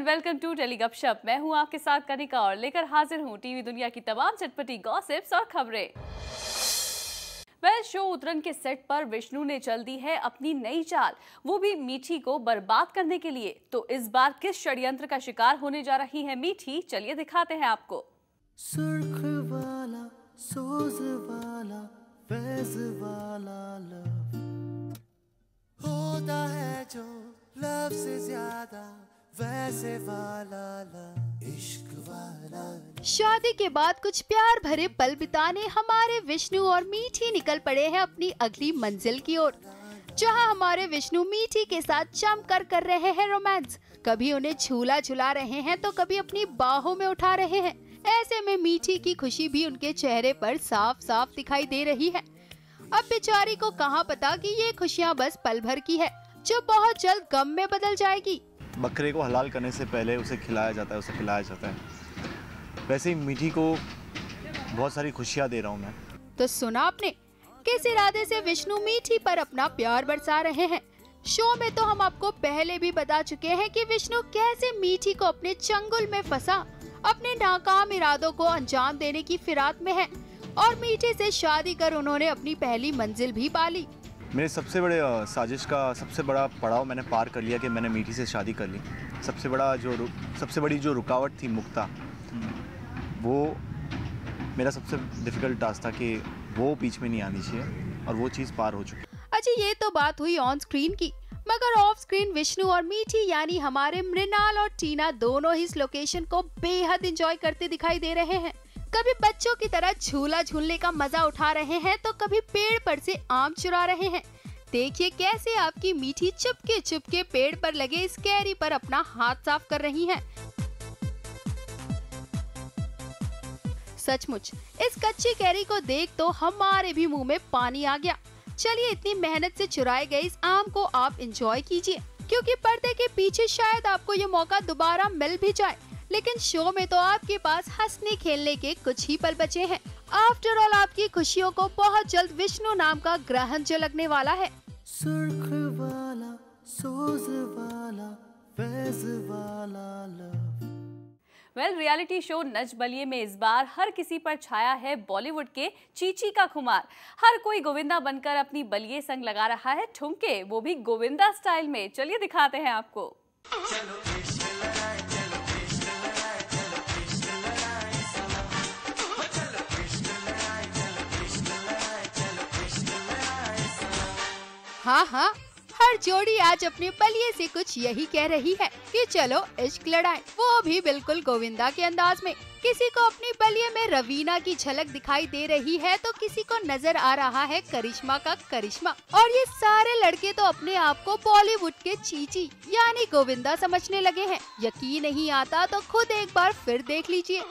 And welcome to tele गपशप। मैं हूं आपके साथ कनिका और लेकर हाजिर हूं टीवी दुनिया की तमाम चटपटी गॉसिप्स और खबरें। शो उतरन के सेट पर विष्णु ने चल दी है अपनी नई चाल, वो भी मीठी को बर्बाद करने के लिए। तो इस बार किस षड्यंत्र का शिकार होने जा रही है मीठी, चलिए दिखाते हैं आपको। सुर्ख वाला, सोज वाला, फैज वाला लव होता है जो लव से ज्यादा वैसे वाला लव, इश्क वाला लव। शादी के बाद कुछ प्यार भरे पल बिताने हमारे विष्णु और मीठी निकल पड़े हैं अपनी अगली मंजिल की ओर, जहां हमारे विष्णु मीठी के साथ जमकर कर रहे हैं रोमांस। कभी उन्हें झूला झुला रहे हैं तो कभी अपनी बाहों में उठा रहे हैं। ऐसे में मीठी की खुशी भी उनके चेहरे पर साफ साफ दिखाई दे रही है। अब बेचारी को कहाँ पता कि ये खुशियाँ बस पल भर की है, जो बहुत जल्द गम में बदल जाएगी। बकरे को हलाल करने से पहले उसे खिलाया जाता है, उसे पिलाया जाता है। वैसे ही मीठी को बहुत सारी खुशियाँ दे रहा हूँ मैं। तो सुना आपने, किस इरादे से विष्णु मीठी पर अपना प्यार बरसा रहे हैं। शो में तो हम आपको पहले भी बता चुके हैं कि विष्णु कैसे मीठी को अपने चंगुल में फंसा अपने नाकाम इरादों को अंजाम देने की फिराक में है, और मीठी से शादी कर उन्होंने अपनी पहली मंजिल भी पा ली। मेरे सबसे बड़े साजिश का सबसे बड़ा पड़ाव मैंने पार कर लिया कि मैंने मीठी से शादी कर ली। सबसे बड़ी जो रुकावट थी मुक्ता, वो मेरा सबसे डिफिकल्ट टास्क था कि वो बीच में नहीं आनी चाहिए, और वो चीज़ पार हो चुकी। अच्छा, ये तो बात हुई ऑन स्क्रीन की, मगर ऑफ स्क्रीन विष्णु और मीठी यानी हमारे मृणाल और टीना दोनों ही इस लोकेशन को बेहद एंजॉय करते दिखाई दे रहे हैं। कभी बच्चों की तरह झूला झूलने का मजा उठा रहे हैं तो कभी पेड़ पर से आम चुरा रहे हैं। देखिए कैसे आपकी मीठी चुपके चुपके पेड़ पर लगे इस कैरी पर अपना हाथ साफ कर रही हैं। सचमुच इस कच्ची कैरी को देख तो हमारे भी मुंह में पानी आ गया। चलिए इतनी मेहनत से चुराए गए इस आम को आप एंजॉय कीजिए, क्योंकि पर्दे के पीछे शायद आपको ये मौका दोबारा मिल भी जाए, लेकिन शो में तो आपके पास हंसने खेलने के कुछ ही पल बचे हैं। आफ्टर ऑल आपकी खुशियों को बहुत जल्द विष्णु नाम का ग्रहण जो लगने वाला है। सुर्ख वाला, सोज वाला, फैज वाला love. Reality show Nach Baliye में इस बार हर किसी पर छाया है बॉलीवुड के चीची का खुमार। हर कोई गोविंदा बनकर अपनी बलिए संग लगा रहा है ठुमके, वो भी गोविंदा स्टाइल में। चलिए दिखाते हैं आपको। हाँ हाँ, हर जोड़ी आज अपने बलिए से कुछ यही कह रही है कि चलो इश्क लड़ाएं, वो भी बिल्कुल गोविंदा के अंदाज में। किसी को अपनी बलिए में रवीना की झलक दिखाई दे रही है तो किसी को नजर आ रहा है करिश्मा का करिश्मा, और ये सारे लड़के तो अपने आप को बॉलीवुड के चीची यानी गोविंदा समझने लगे हैं। यकीन नहीं आता तो खुद एक बार फिर देख लीजिए।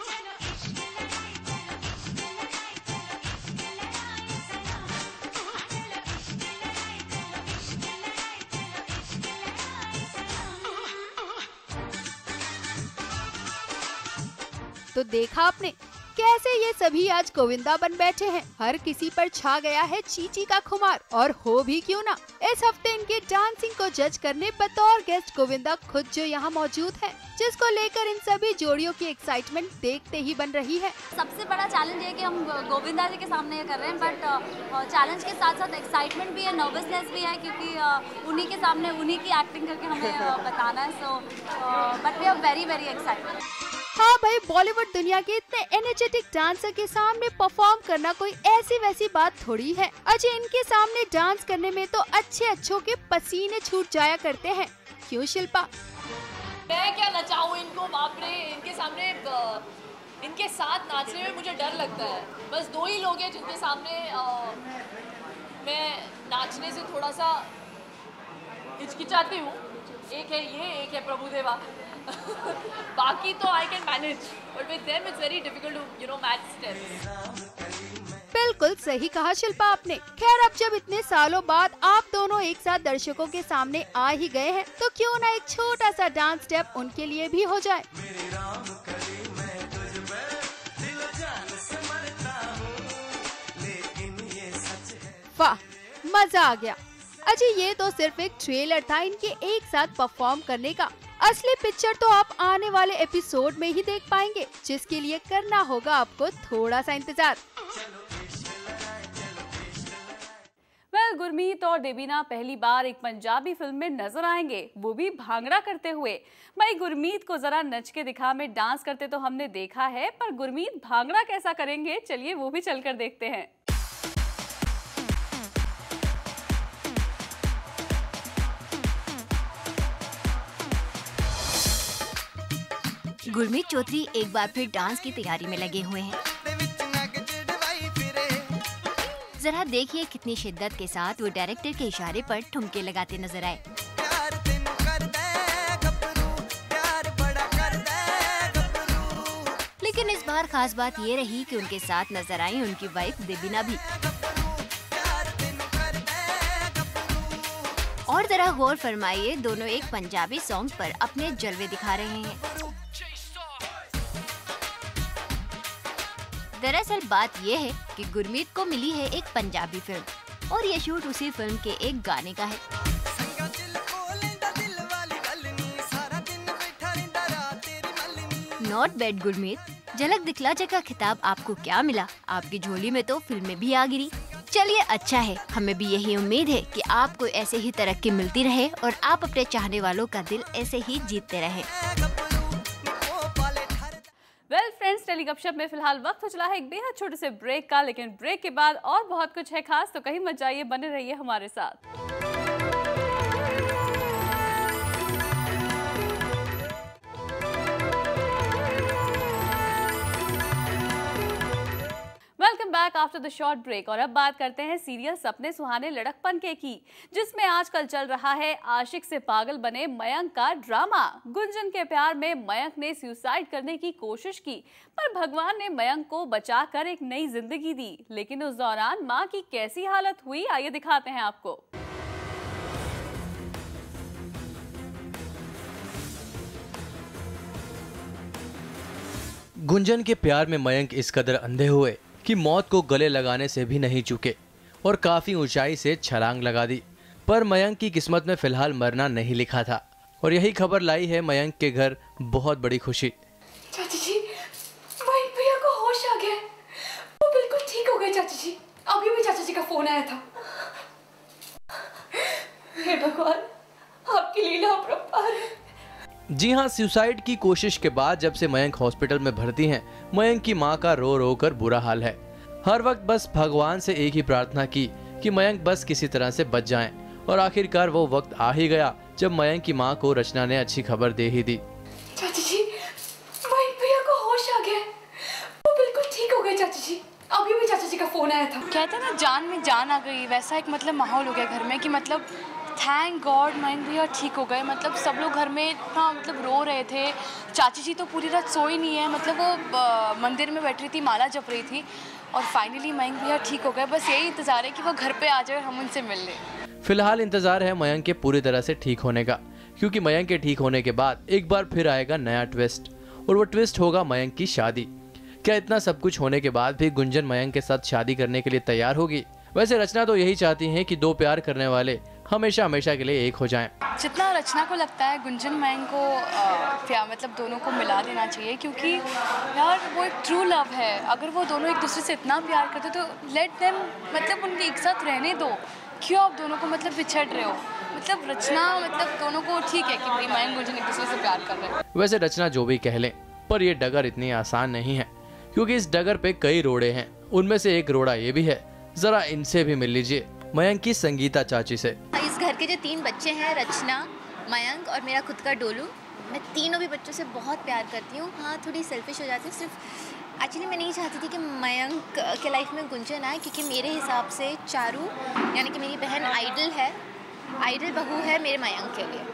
तो देखा आपने कैसे ये सभी आज गोविंदा बन बैठे हैं। हर किसी पर छा गया है चीची का खुमार, और हो भी क्यों ना। इस हफ्ते इनके डांसिंग को जज करने बतौर गेस्ट गोविंदा खुद जो यहाँ मौजूद है, जिसको लेकर इन सभी जोड़ियों की एक्साइटमेंट देखते ही बन रही है। सबसे बड़ा चैलेंज है कि हम गोविंदा जी के सामने ये कर रहे हैं, बट चैलेंज के साथ साथ एक्साइटमेंट भी है, नर्वसनेस भी है, क्योंकि उन्हीं के सामने उन्हीं की एक्टिंग करके हमें बताना है। So but we are very very excited. हाँ भाई, बॉलीवुड दुनिया के इतने एनर्जेटिक डांसर के सामने परफॉर्म करना कोई ऐसी वैसी बात थोड़ी है। अजय इनके सामने डांस करने में तो अच्छों के पसीने छूट जाया करते हैं, क्यों शिल्पा? मैं क्या नचाऊं इनको, बाप रे, इनके सामने इनके साथ नाचने में मुझे डर लगता है। बस दो ही लोग हैं जिनके सामने मैं नाचने से थोड़ा सा हिचकिचाती हूँ। एक है ये, एक है प्रभुदेवा। बाकी तो I can manage, but with them it's very difficult to match steps. बिल्कुल सही कहा शिल्पा आपने। खैर, अब जब इतने सालों बाद आप दोनों एक साथ दर्शकों के सामने आ ही गए हैं, तो क्यों ना एक छोटा सा डांस स्टेप उनके लिए भी हो जाए। वाह, मजा आ गया। अजी ये तो सिर्फ एक ट्रेलर था इनके एक साथ परफॉर्म करने का। असली पिक्चर तो आप आने वाले एपिसोड में ही देख पाएंगे, जिसके लिए करना होगा आपको थोड़ा सा इंतजार। गुरमीत और देवीना पहली बार एक पंजाबी फिल्म में नजर आएंगे, वो भी भांगड़ा करते हुए। भाई गुरमीत को जरा नच के दिखा में डांस करते तो हमने देखा है, पर गुरमीत भांगड़ा कैसा करेंगे, चलिए वो भी चलकर देखते हैं। गुरमीत चौधरी एक बार फिर डांस की तैयारी में लगे हुए हैं। जरा देखिए कितनी शिद्दत के साथ वो डायरेक्टर के इशारे पर ठुमके लगाते नजर आए। लेकिन इस बार खास बात ये रही कि उनके साथ नजर आई उनकी वाइफ देवीना भी। और जरा गौर फरमाइए, दोनों एक पंजाबी सॉन्ग पर अपने जलवे दिखा रहे हैं। दरअसल बात यह है कि गुरमीत को मिली है एक पंजाबी फिल्म और ये शूट उसी फिल्म के एक गाने का है। नॉट बैड गुरमीत, झलक दिखला जा का खिताब आपको क्या मिला? आपकी झोली में तो फिल्में भी आ गिरी। चलिए अच्छा है, हमें भी यही उम्मीद है कि आपको ऐसे ही तरक्की मिलती रहे और आप अपने चाहने वालों का दिल ऐसे ही जीतते रहे। फ्रेंड्स, टेली गपशप में फिलहाल वक्त हो चला है एक बेहद छोटे से ब्रेक का, लेकिन ब्रेक के बाद और बहुत कुछ है खास, तो कहीं मत जाइए, बने रहिए हमारे साथ। Welcome back after the short break. और अब बात करते हैं सीरियल सपने सुहाने लड़कपन के की, जिसमें आजकल चल रहा है आशिक से पागल बने मयंक का ड्रामा। गुंजन के प्यार में मयंक ने सुसाइड करने की कोशिश की, पर भगवान ने मयंक को बचाकर एक नई जिंदगी दी। लेकिन उस दौरान मां की कैसी हालत हुई, आइए दिखाते हैं आपको। गुंजन के प्यार में मयंक इस कदर अंधे हुए कि मौत को गले लगाने से भी नहीं चूके और काफी ऊंचाई से छलांग लगा दी। पर मयंक की किस्मत में फिलहाल मरना नहीं लिखा था और यही खबर लाई है मयंक के घर बहुत बड़ी खुशी। चाची जी, मयंक भैया को होश आ गया, वो बिल्कुल ठीक हो गए चाची जी। अभी भी चाचा जी का फोन आया था। हे भगवान, आपकी लीला अपरंपार है। जी हाँ, सुसाइड की कोशिश के बाद जब से मयंक हॉस्पिटल में भर्ती हैं, मयंक की मां का रो रो कर बुरा हाल है। हर वक्त बस भगवान से एक ही प्रार्थना की कि मयंक बस किसी तरह से बच जाएं। और आखिरकार वो वक्त आ ही गया जब मयंक की मां को रचना ने अच्छी खबर दे ही दी। चाची जी, मयंक भैया को होश आ गया, वो बिल्कुल ठीक हो गए चाची जी। अभी भी चाचा जी का फोन आया था। कहते हैं ना, जान में जान आ गई, वैसा एक मतलब माहौल हो गया घर में कि मतलब थैंक गॉड मयंक भैया ठीक हो गए। मतलब सब लोग घर में इतना मतलब रो रहे थे। चाची जी तो पूरी रात सोई नहीं है, मतलब वो मंदिर में बैठ रही थी, माला जप रही थी और फाइनली मयंक भैया ठीक हो गए। बस यही इंतज़ार है कि वो घर पे आ जाए और हम उनसे मिल लें। फिलहाल इंतजार है मयंक के पूरी तरह से ठीक होने का, क्योंकि मयंक के ठीक होने के बाद एक बार फिर आएगा नया ट्विस्ट और वो ट्विस्ट होगा मयंक की शादी। क्या इतना सब कुछ होने के बाद भी गुंजन मयंक के साथ शादी करने के लिए तैयार होगी? वैसे रचना तो यही चाहती हैं कि दो प्यार करने वाले हमेशा हमेशा के लिए एक हो जाएं। जितना रचना को लगता है गुंजन मयंक को मतलब दोनों को मिला देना चाहिए, क्योंकि यार वो एक ट्रू लव है। अगर वो दोनों एक दूसरे से इतना प्यार करते तो लेट देम, मतलब उनके एक साथ रहने दो। क्यों आप दोनों को मतलब बिछड़ रहे हो? मतलब रचना मतलब दोनों को ठीक है कि भाई मयंक गुंजन एक दूसरे से प्यार कर रहे हैं। वैसे रचना जो भी कह लें, पर ये डगर इतनी आसान नहीं है, क्योंकि इस डगर पे कई रोड़े हैं। उनमें से एक रोड़ा ये भी है, जरा इनसे भी मिल लीजिए, मयंक की संगीता चाची से। इस घर के जो 3 बच्चे हैं, रचना, मयंक और मेरा खुद का डोलू, मैं तीनों भी बच्चों से बहुत प्यार करती हूँ। हाँ, थोड़ी सेल्फिश हो जाती हूँ। सिर्फ एक्चुअली मैं नहीं चाहती थी कि मयंक के लाइफ में गुंजन आए, क्योंकि मेरे हिसाब से चारू यानी कि मेरी बहन आइडल बहू है मेरे मयंक के लिए।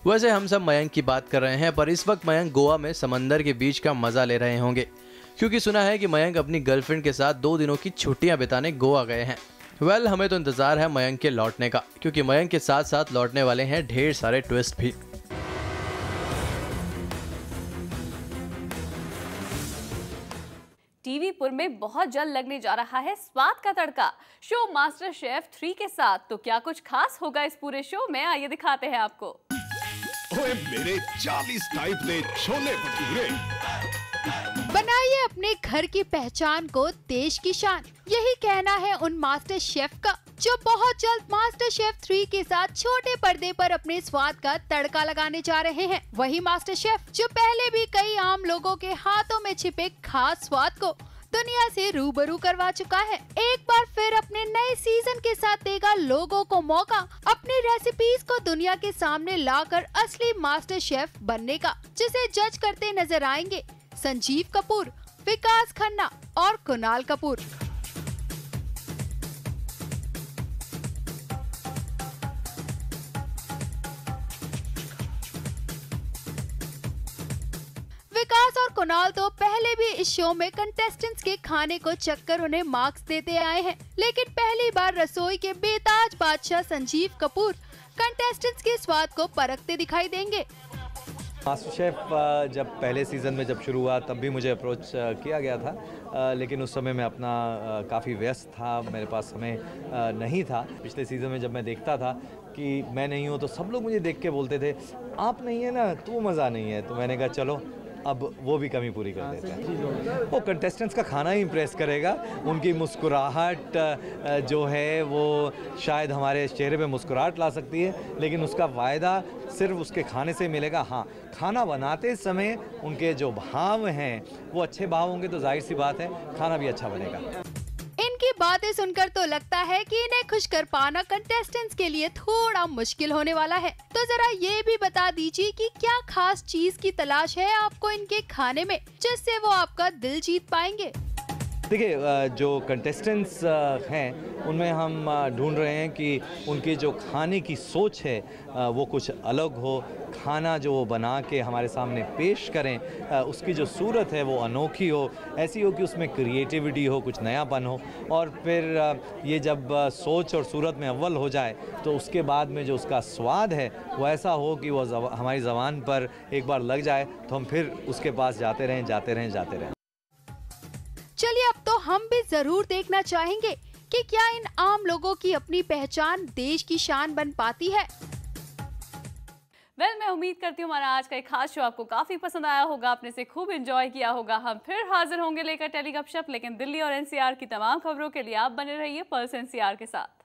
वैसे हम सब मयंक की बात कर रहे हैं, पर इस वक्त मयंक गोवा में समंदर के बीच का मजा ले रहे होंगे, क्योंकि सुना है कि मयंक अपनी गर्लफ्रेंड के साथ 2 दिनों की छुट्टियां बिताने गोवा गए हैं। हमें तो इंतजार है मयंक के लौटने का, क्योंकि मयंक के साथ साथ लौटने वाले हैं ढेर सारे ट्विस्ट भी। टीवी पुर में बहुत जल्द लगने जा रहा है स्वाद का तड़का शो मास्टर शेफ 3 के साथ। तो क्या कुछ खास होगा इस पूरे शो में, आइए दिखाते हैं आपको। ओए मेरे 40 टाइप दे छोले भटूरे। बनाइए अपने घर की पहचान को देश की शान, यही कहना है उन मास्टर शेफ का जो बहुत जल्द मास्टर शेफ 3 के साथ छोटे पर्दे पर अपने स्वाद का तड़का लगाने जा रहे हैं। वही मास्टर शेफ जो पहले भी कई आम लोगों के हाथों में छिपे खास स्वाद को दुनिया से रूबरू करवा चुका है। एक बार फिर अपने नए सीजन के साथ देगा लोगों को मौका अपनी रेसिपीज को दुनिया के सामने लाकर असली मास्टर शेफ बनने का, जिसे जज करते नजर आएंगे संजीव कपूर, विकास खन्ना और कुणाल कपूर। विकास और कुणाल तो पहले भी इस शो में कंटेस्टेंट्स के खाने को चक्कर उन्हें मार्क्स देते आए हैं, लेकिन पहली बार रसोई के बेताज बादशाह संजीव कपूर कंटेस्टेंट्स के स्वाद को परखते दिखाई देंगे। मास्टर शेफ जब पहले सीज़न में जब शुरू हुआ तब भी मुझे अप्रोच किया गया था, लेकिन उस समय मैं अपना काफ़ी व्यस्त था, मेरे पास समय नहीं था। पिछले सीज़न में जब मैं देखता था कि मैं नहीं हूँ तो सब लोग मुझे देख के बोलते थे आप नहीं है ना तो मज़ा नहीं है, तो मैंने कहा चलो अब वो भी कमी पूरी कर देते हैं। वो कंटेस्टेंट्स का खाना ही इम्प्रेस करेगा, उनकी मुस्कुराहट जो है वो शायद हमारे चेहरे पे मुस्कुराहट ला सकती है, लेकिन उसका वायदा सिर्फ उसके खाने से मिलेगा। हाँ, खाना बनाते समय उनके जो भाव हैं वो अच्छे भाव होंगे तो जाहिर सी बात है खाना भी अच्छा बनेगा। इनकी बातें सुनकर तो लगता है कि इन्हें खुश कर पाना कंटेस्टेंट्स के लिए थोड़ा मुश्किल होने वाला है। तो जरा ये भी बता दीजिए कि क्या खास चीज की तलाश है आपको इनके खाने में जिससे वो आपका दिल जीत पाएंगे। देखिए, जो कंटेस्टेंट्स हैं उनमें हम ढूंढ रहे हैं कि उनकी जो खाने की सोच है वो कुछ अलग हो, खाना जो वो बना के हमारे सामने पेश करें उसकी जो सूरत है वो अनोखी हो, ऐसी हो कि उसमें क्रिएटिविटी हो, कुछ नयापन हो, और फिर ये जब सोच और सूरत में अव्वल हो जाए तो उसके बाद में जो उसका स्वाद है वो ऐसा हो कि वो हमारी ज़बान पर एक बार लग जाए तो हम फिर उसके पास जाते रहें। चलिए अब तो हम भी जरूर देखना चाहेंगे कि क्या इन आम लोगों की अपनी पहचान देश की शान बन पाती है। मैं उम्मीद करती हूँ हमारा आज का एक खास शो आपको काफी पसंद आया होगा, आपने इसे खूब एंजॉय किया होगा। हम फिर हाजिर होंगे लेकर टेली गपशप, लेकिन दिल्ली और एनसीआर की तमाम खबरों के लिए आप बने रहिए पल्स एनसीआर के साथ।